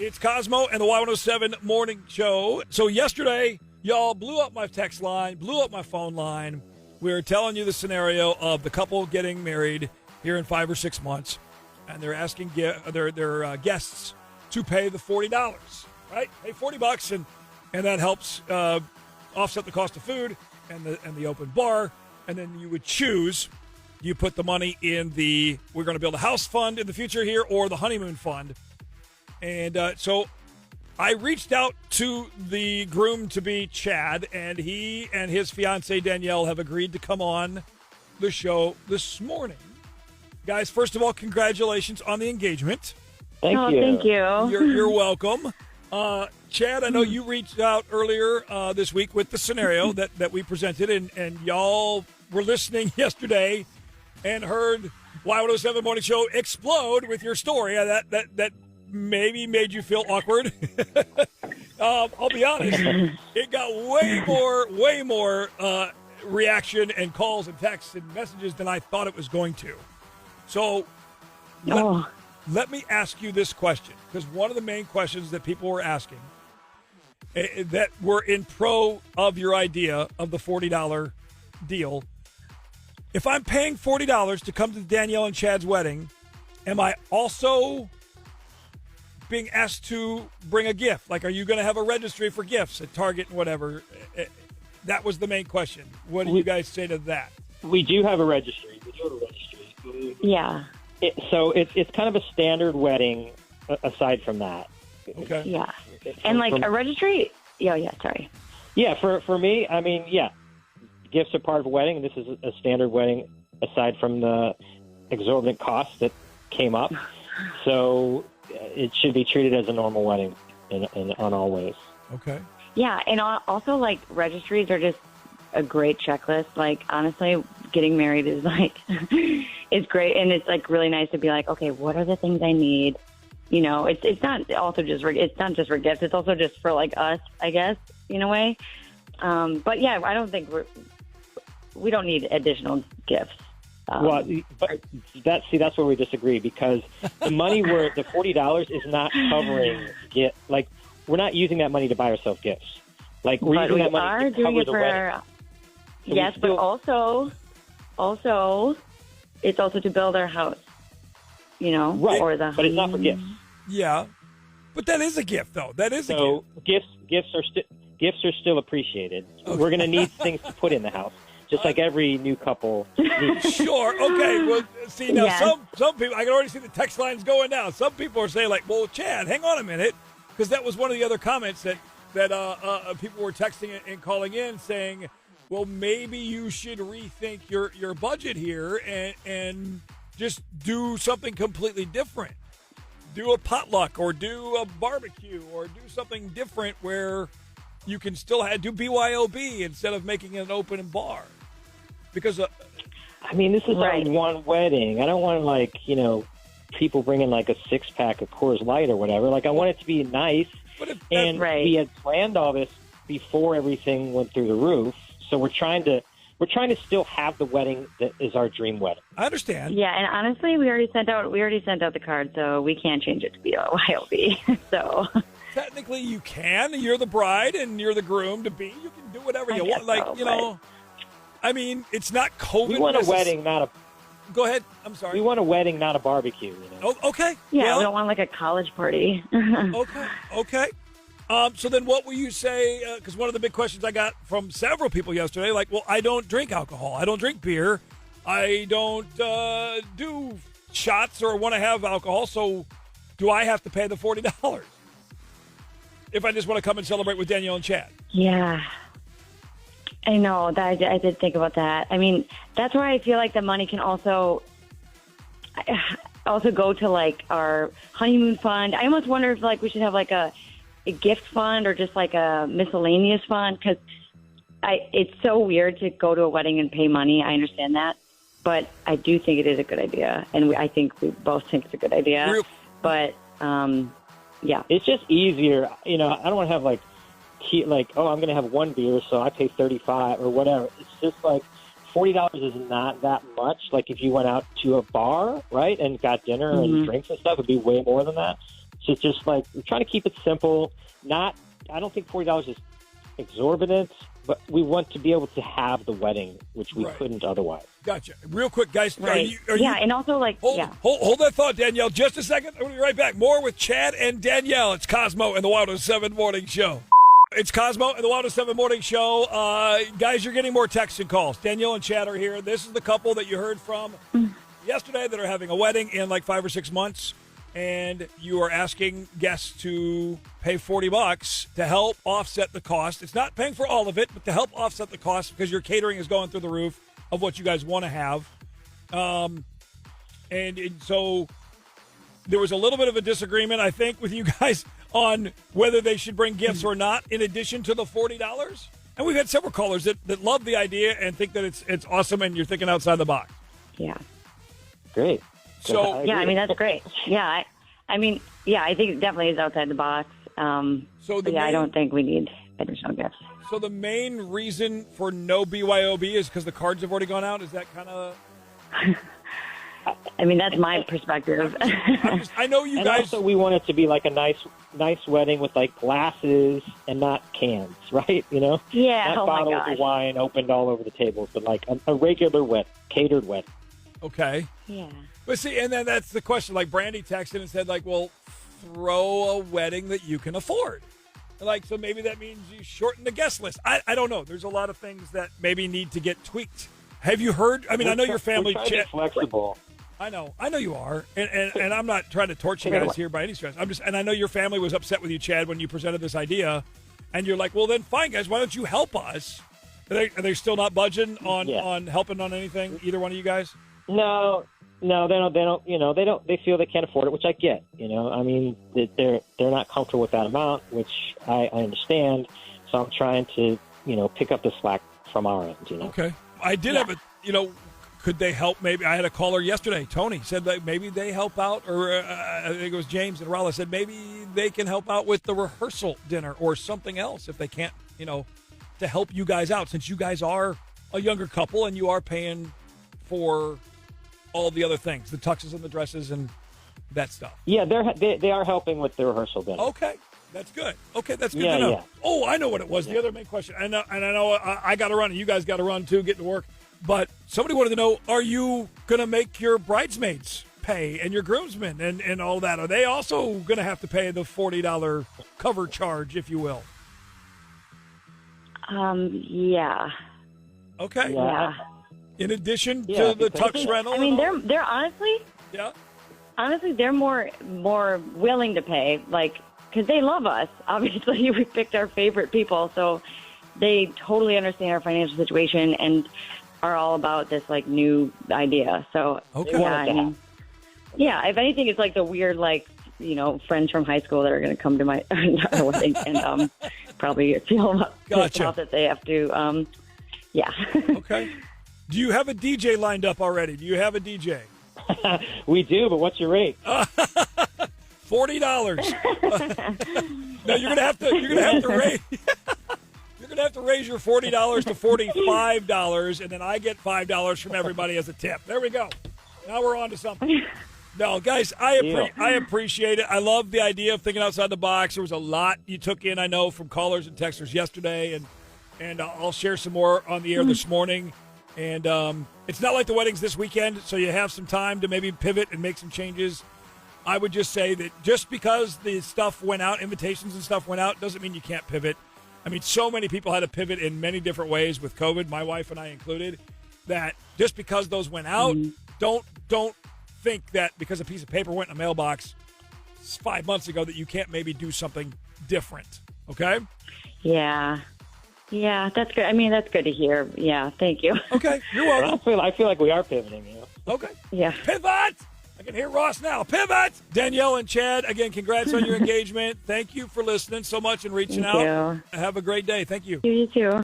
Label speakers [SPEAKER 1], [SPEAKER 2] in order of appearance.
[SPEAKER 1] It's Cosmo and the Y107 Morning Show. So yesterday, y'all blew up my text line, blew up my phone line. We were telling you the scenario of the couple getting married here in 5 or 6 months, and they're asking their guests to pay the $40, right? Pay $40, and that helps offset the cost of food and the open bar. And then you would choose, you put the money in we're going to build a house fund in the future here, or the honeymoon fund. And so I reached out to the groom-to-be, Chad, and he and his fiancée, Danielle, have agreed to come on the show this morning. Guys, first of all, congratulations on the engagement.
[SPEAKER 2] Thank you.
[SPEAKER 3] Thank you.
[SPEAKER 1] You're welcome. Chad, I know you reached out earlier this week with the scenario that we presented, and y'all were listening yesterday and heard Y107 Morning Show explode with your story. That maybe made you feel awkward. I'll be honest. It got way more reaction and calls and texts and messages than I thought it was going to. So let me ask you this question, because one of the main questions that people were asking that were in pro of your idea of the $40 deal. If I'm paying $40 to come to Danielle and Chad's wedding, am I also being asked to bring a gift? Like, are you going to have a registry for gifts at Target and whatever? That was the main question. What do you guys say to that?
[SPEAKER 2] We do have a registry.
[SPEAKER 3] Yeah.
[SPEAKER 2] So it's kind of a standard wedding aside from that.
[SPEAKER 1] Okay.
[SPEAKER 3] Yeah. And like a registry? Yeah, sorry.
[SPEAKER 2] Yeah, for me, I mean, yeah. Gifts are part of a wedding, and this is a standard wedding aside from the exorbitant costs that came up. So it should be treated as a normal wedding on all ways.
[SPEAKER 1] Okay.
[SPEAKER 3] Yeah, and also, like, registries are just a great checklist. Like, honestly, getting married is, like, it's great. And it's, like, really nice to be like, okay, what are the things I need? You know, it's not also just it's not just for gifts. It's also just for, like, us, I guess, in a way. But, yeah, I don't think we don't need additional gifts.
[SPEAKER 2] But that's where we disagree, because the money the $40 is not covering like, we're not using that money to buy ourselves gifts. Like, we're using that money to cover the wedding.
[SPEAKER 3] Yes, but also it's also to build our house. You know,
[SPEAKER 2] right?
[SPEAKER 3] Or the
[SPEAKER 2] but it's not for gifts.
[SPEAKER 1] Yeah, but that is a gift, though. That is a gift.
[SPEAKER 2] Gifts are still appreciated. Okay. We're going to need things to put in the house, just like every new couple needs.
[SPEAKER 1] Sure. Okay. Well, see, now some people, I can already see the text lines going now. Some people are saying, like, well, Chad, hang on a minute, because that was one of the other comments that people were texting and calling in saying, well, maybe you should rethink your budget here and just do something completely different. Do a potluck or do a barbecue or do something different where you can still do BYOB instead of making it an open bar. Because,
[SPEAKER 2] I mean, this is our one wedding. I don't want, like, people bringing, like, a 6-pack of Coors Light or whatever. Like, I want it to be nice. And we had planned all this before everything went through the roof. So we're trying to still have the wedding that is our dream wedding.
[SPEAKER 1] I understand.
[SPEAKER 3] Yeah, and honestly, we already sent out the card, so we can't change it to BYOB. So
[SPEAKER 1] technically, you can. You're the bride and you're the groom to be. You can do whatever you want. Like, I mean, it's not COVID.
[SPEAKER 2] We want a wedding, not a.
[SPEAKER 1] Go ahead. I'm sorry.
[SPEAKER 2] We want a wedding, not a barbecue.
[SPEAKER 1] Oh, okay.
[SPEAKER 3] Yeah, we don't want like a college party.
[SPEAKER 1] Okay. So then what will you say, because one of the big questions I got from several people yesterday, like, well, I don't drink alcohol. I don't drink beer. I don't do shots or want to have alcohol. So do I have to pay the $40 if I just want to come and celebrate with Danielle and Chad?
[SPEAKER 3] Yeah. I know. I did think about that. I mean, that's why I feel like the money can also go to, like, our honeymoon fund. I almost wonder if, like, we should have, like, a gift fund or just like a miscellaneous fund, because it's so weird to go to a wedding and pay money. I understand that, but I do think it is a good idea, and I think we both think it's a good idea. But yeah, it's
[SPEAKER 2] just easier. I don't want to have like I'm going to have one beer, so I pay $35 or whatever. It's just like $40 is not that much. Like if you went out to a bar, right, and got dinner and drinks and stuff, it'd be way more than that. So just like we're trying to keep it simple. I don't think $40 is exorbitant, but we want to be able to have the wedding, which we couldn't otherwise.
[SPEAKER 1] Gotcha. Real quick, guys.
[SPEAKER 3] Right. And also
[SPEAKER 1] Hold that thought, Danielle. Just a second. We'll be right back. More with Chad and Danielle. It's Cosmo and the Wild 7 Morning Show. It's Cosmo and the Wild 7 Morning Show. Guys, you're getting more texts and calls. Danielle and Chad are here. This is the couple that you heard from yesterday that are having a wedding in like 5 or 6 months. And you are asking guests to pay $40 to help offset the cost. It's not paying for all of it, but to help offset the cost because your catering is going through the roof of what you guys want to have. And so there was a little bit of a disagreement, I think, with you guys on whether they should bring gifts or not in addition to the $40. And we've had several callers that love the idea and think that it's awesome and you're thinking outside the box.
[SPEAKER 3] Yeah.
[SPEAKER 2] Great.
[SPEAKER 1] So
[SPEAKER 3] yeah, I mean, that's great. Yeah, I think it definitely is outside the box. I don't think we need additional gifts.
[SPEAKER 1] So the main reason for no BYOB is because the cards have already gone out? Is that kind of...
[SPEAKER 3] I mean, that's my perspective.
[SPEAKER 1] I know you
[SPEAKER 2] and
[SPEAKER 1] guys...
[SPEAKER 2] also, we want it to be like a nice wedding with like glasses and not cans, right? You know?
[SPEAKER 3] Yeah,
[SPEAKER 2] not bottles of wine opened all over the tables, but like a regular catered wedding.
[SPEAKER 1] Okay.
[SPEAKER 3] Yeah.
[SPEAKER 1] But see, and then that's the question. Like, Brandy texted and said, like, well, throw a wedding that you can afford. Like, so maybe that means you shorten the guest list. I don't know. There's a lot of things that maybe need to get tweaked. Have you heard? I mean, I know your family...
[SPEAKER 2] We're trying to be flexible.
[SPEAKER 1] I know you are. And I'm not trying to torch you guys here by any stretch. And I know your family was upset with you, Chad, when you presented this idea. And you're like, well, then fine, guys, why don't you help us? Are they still not budging on helping on anything, either one of you guys?
[SPEAKER 2] No, they don't. You know, they feel they can't afford it, which I get. You know, I mean, they're not comfortable with that amount, which I understand. So I'm trying to, pick up the slack from our end. You know.
[SPEAKER 1] Okay, I did have a, could they help? Maybe I had a caller yesterday. Tony said that maybe they help out, or I think it was James and Raleigh said maybe they can help out with the rehearsal dinner or something else if they can't, to help you guys out since you guys are a younger couple and you are paying for all the other things, the tuxes and the dresses and that stuff.
[SPEAKER 2] Yeah, they are helping with the rehearsal dinner.
[SPEAKER 1] Okay, that's good. Okay, that's good to know. Yeah. Oh, I know what it was. The other main question. I know I got to run and you guys got to run too, get to work. But somebody wanted to know, are you going to make your bridesmaids pay and your groomsmen and all that? Are they also going to have to pay the $40 cover charge, if you will?
[SPEAKER 3] Yeah.
[SPEAKER 1] Okay.
[SPEAKER 3] Yeah.
[SPEAKER 1] In addition to the tux rental?
[SPEAKER 3] I mean, they're honestly...
[SPEAKER 1] Yeah.
[SPEAKER 3] Honestly, they're more willing to pay, like, because they love us. Obviously, we picked our favorite people, so they totally understand our financial situation and are all about this, like, new idea. So, if anything, it's like the weird, like, friends from high school that are going to come to our wedding and probably feel pissed off that they have to,
[SPEAKER 1] Okay. Do you have a DJ lined up already? Do you have a DJ?
[SPEAKER 2] We do, but what's your rate?
[SPEAKER 1] $40. No, you're gonna have to raise. You're gonna have to raise your $40 to $45, and then I get $5 from everybody as a tip. There we go. Now we're on to something. No, guys, I appreciate it. I love the idea of thinking outside the box. There was a lot you took in, I know, from callers and texters yesterday, and I'll share some more on the air this morning. And it's not like the wedding's this weekend, so you have some time to maybe pivot and make some changes. I would just say that just because the stuff went out, invitations and stuff went out, doesn't mean you can't pivot. I mean, so many people had to pivot in many different ways with COVID, my wife and I included, that just because those went out, don't think that because a piece of paper went in a mailbox 5 months ago that you can't maybe do something different, okay?
[SPEAKER 3] Yeah. Yeah, that's good. I mean, that's good to hear. Yeah, thank you.
[SPEAKER 1] Okay, you're welcome.
[SPEAKER 2] I feel like we are pivoting,
[SPEAKER 1] Okay.
[SPEAKER 3] Yeah.
[SPEAKER 1] Pivot! I can hear Ross now. Pivot! Danielle and Chad, again, congrats on your engagement. Thank you for listening so much and reaching out.
[SPEAKER 3] Thank you.
[SPEAKER 1] Have a great day. Thank you.
[SPEAKER 3] You too.